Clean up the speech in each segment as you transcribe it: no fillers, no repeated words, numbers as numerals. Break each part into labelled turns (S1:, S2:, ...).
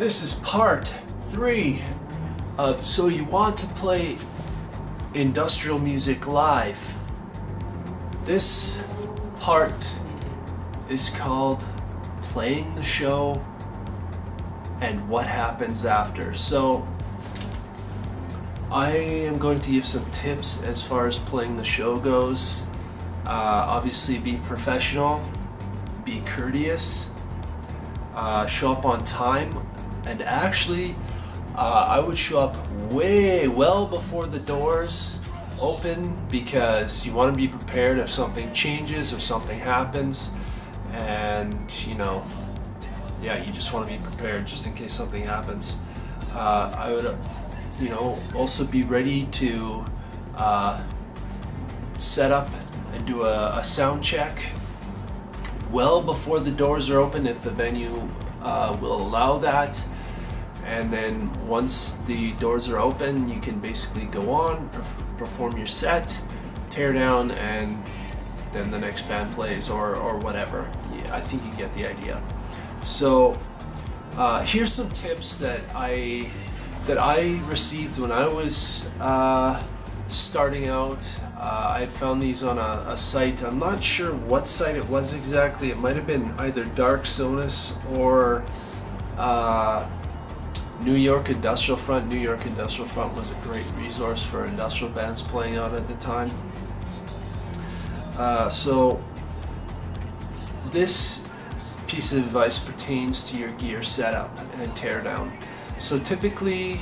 S1: This is part 3 of So You Want to Play Industrial Music Live. This part is called Playing the Show and What Happens After. So I am going to give some tips as far as playing the show goes. Obviously be professional, be courteous, show up on time, and actually I would show up well before the doors open, because you want to be prepared if something changes, if something happens, and you just want to be prepared just in case something happens. I would also be ready to set up and do a sound check well before the doors are open if the venue will allow that. And then once the doors are open, you can basically go on, perform your set, tear down, and then the next band plays or whatever. Yeah, I think you get the idea. So here's some tips that I received when I was starting out. I had found these on a site. I'm not sure what site it was exactly. It might have been either Dark Sonus or New York Industrial Front. New York Industrial Front was a great resource for industrial bands playing out at the time. So this piece of advice pertains to your gear setup and teardown. So typically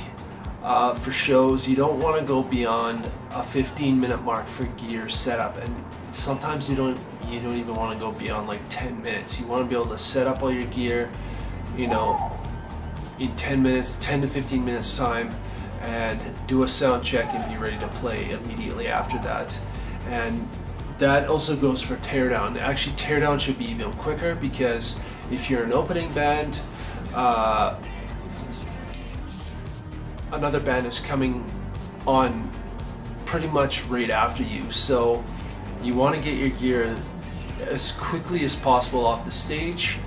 S1: for shows, you don't want to go beyond a 15-minute mark for gear setup, and sometimes you don't even want to go beyond like 10 minutes. You want to be able to set up all your gear, in 10 to 15 minutes time, and do a sound check and be ready to play immediately after that. And that also goes for teardown. Actually, teardown should be even quicker, because if you're an opening band, another band is coming on pretty much right after you. So you want to get your gear as quickly as possible off the stage,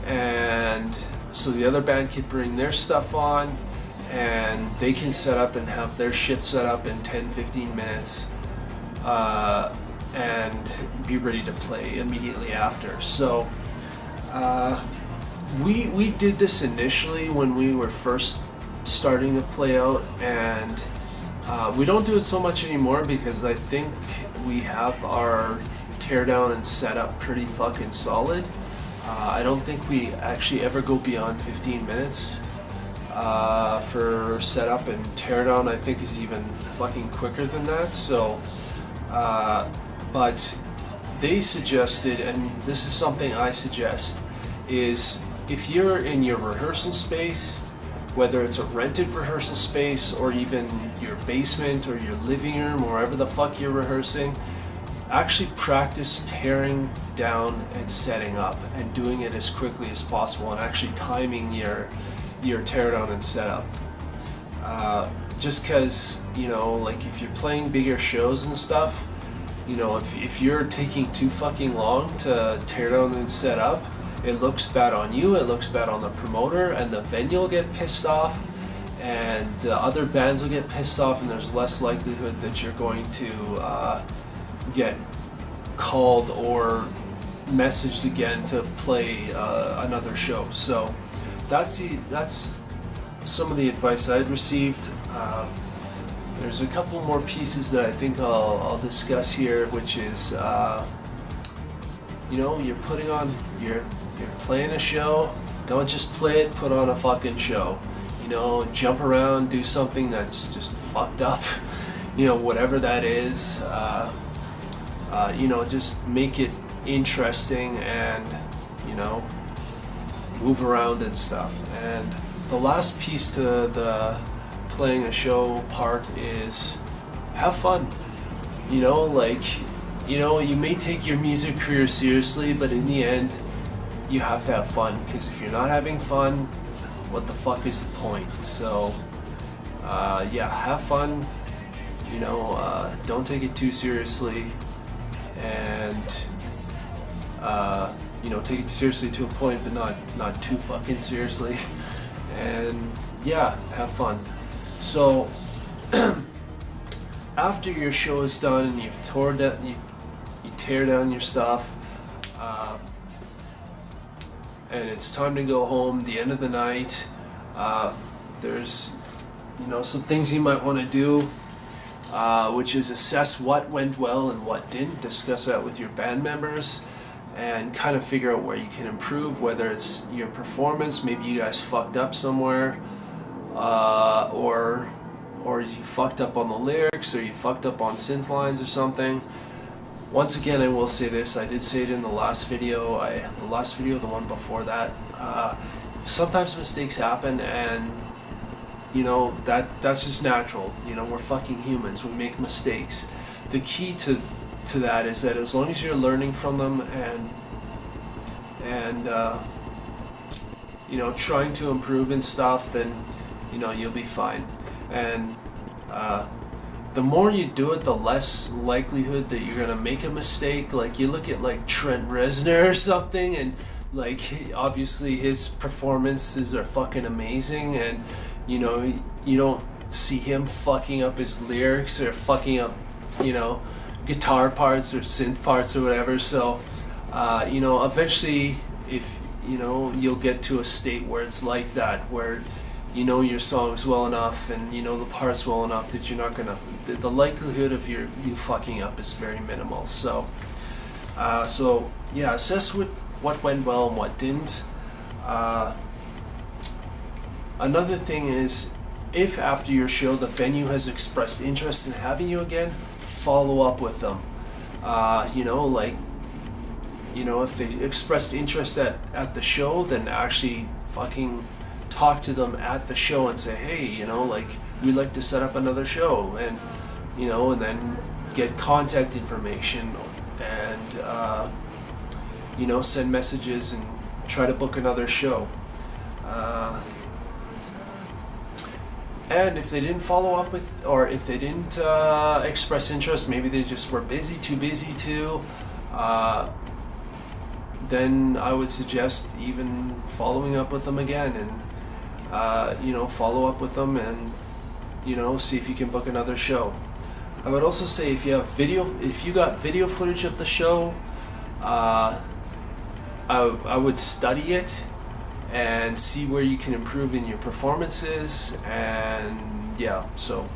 S1: and so the other band can bring their stuff on and they can set up and have their shit set up in 10-15 minutes and be ready to play immediately after. So we did this initially when we were first starting to play out, and we don't do it so much anymore because I think we have our teardown and setup pretty fucking solid. I don't think we actually ever go beyond 15 minutes for setup, and teardown I think is even fucking quicker than that. So, but they suggested, and this is something I suggest, is if you're in your rehearsal space, whether it's a rented rehearsal space or even your basement or your living room or wherever the fuck you're rehearsing, actually practice tearing down and setting up and doing it as quickly as possible, and actually timing your teardown and setup. Just because, like if you're playing bigger shows and stuff, if you're taking too fucking long to tear down and set up, it looks bad on you, it looks bad on the promoter, and the venue will get pissed off, and the other bands will get pissed off, and there's less likelihood that you're going to get called or messaged again to play another show. So that's some of the advice I'd received. There's a couple more pieces that I think I'll discuss here, which is you're putting on, you're playing a show. Don't just play it, put on a fucking show. Jump around, do something that's just fucked up, whatever that is. Just make it interesting and, move around and stuff. And the last piece to the playing a show part is have fun. You may take your music career seriously, but in the end, you have to have fun, because if you're not having fun, what the fuck is the point? So, have fun. Don't take it too seriously, and take it seriously to a point, but not too fucking seriously. and yeah, have fun. So after your show is done and you've you tear down your stuff, and it's time to go home, the end of the night, there's some things you might want to do, which is assess what went well and what didn't, discuss that with your band members, and kind of figure out where you can improve, whether it's your performance, maybe you guys fucked up somewhere, or you fucked up on the lyrics, or you fucked up on synth lines or something. Once again, I will say this, I did say it in the last video, the one before that, sometimes mistakes happen, and that's just natural. We're fucking humans, we make mistakes. The key to that is that as long as you're learning from them and trying to improve and stuff, then you'll be fine. And the more you do it, the less likelihood that you're gonna make a mistake. Like, you look at like Trent Reznor or something, and like obviously his performances are fucking amazing, and you don't see him fucking up his lyrics or fucking up guitar parts or synth parts or whatever. So eventually, if you'll get to a state where it's like that, where your songs well enough and the parts well enough that you're not gonna, the likelihood of you fucking up is very minimal. So yeah, assess what went well and what didn't. Another thing is, if after your show the venue has expressed interest in having you again, follow up with them. If they expressed interest at the show, then actually fucking talk to them at the show and say, hey, we'd like to set up another show, and and then get contact information and send messages and try to book another show. And if they didn't follow up with, or if they didn't express interest, maybe they just were too busy to, then I would suggest even following up with them again, and follow up with them and see if you can book another show. I would also say, if you got video footage of the show, I would study it and see where you can improve in your performances. And yeah, so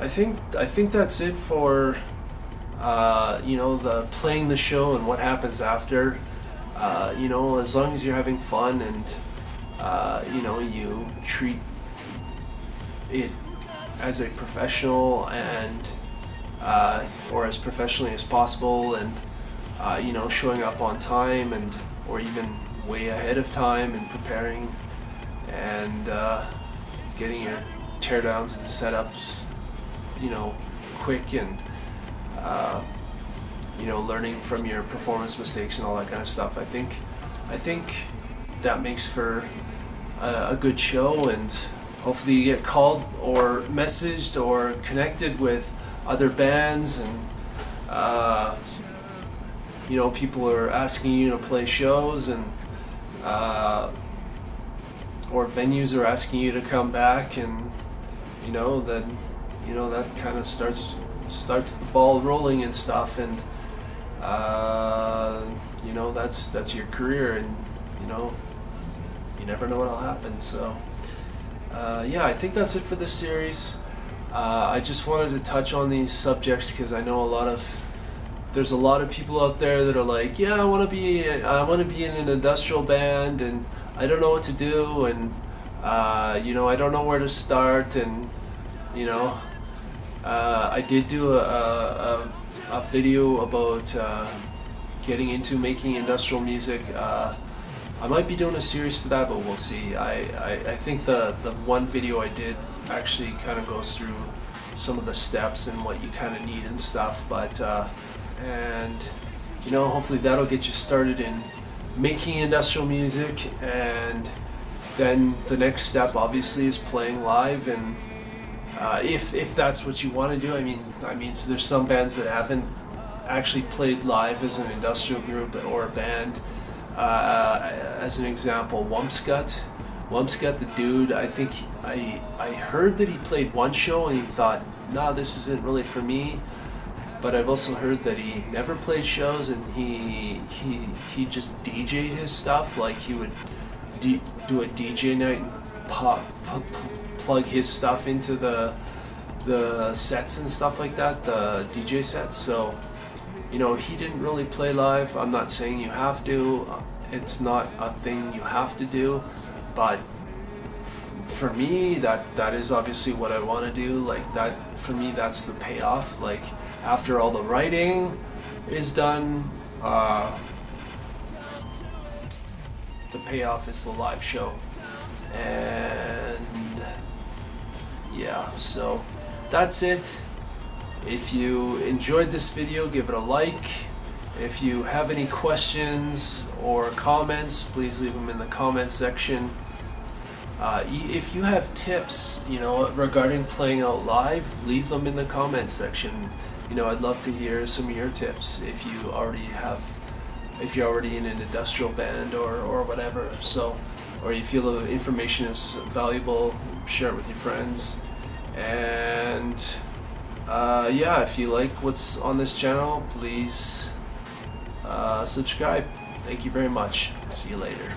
S1: I think that's it for the playing the show and what happens after. As long as you're having fun and you treat it as a professional and or as professionally as possible, and showing up on time, and or even way ahead of time, and preparing and getting your teardowns and setups quick, and learning from your performance mistakes and all that kind of stuff. I think that makes for a good show, and hopefully you get called or messaged or connected with other bands, and people are asking you to play shows, and or venues are asking you to come back, and then that kind of starts the ball rolling and stuff, and that's your career, and you never know what'll happen. So yeah, I think that's it for this series. I just wanted to touch on these subjects because I know there's a lot of people out there that are like, yeah, I want to be in an industrial band, and I don't know what to do, and I don't know where to start, and I did do a video about getting into making industrial music. I might be doing a series for that, but we'll see. I think the one video I did actually kind of goes through some of the steps and what you kind of need and stuff, but hopefully that'll get you started in making industrial music. And then the next step obviously is playing live, and if that's what you want to do. I mean, so there's some bands that haven't actually played live as an industrial group or a band. As an example, Wumpscut Wumscat the dude, I think I heard that he played one show and he thought, nah, this isn't really for me. But I've also heard that he never played shows and he just DJ'd his stuff. Like he would do a DJ night and plug his stuff into the sets and stuff like that, the DJ sets. So, you know, he didn't really play live. I'm not saying you have to. It's not a thing you have to do. But for me, that is obviously what I want to do. Like that, for me, that's the payoff. Like after all the writing is done, the payoff is the live show. And yeah, so that's it. If you enjoyed this video, give it a like. If you have any questions or comments, please leave them in the comment section. If you have tips, you know, regarding playing out live, leave them in the comment section. You know, I'd love to hear some of your tips if you're already in an industrial band or whatever. So, or you feel the information is valuable, share it with your friends. And yeah, if you like what's on this channel, please subscribe. Thank you very much. See you later.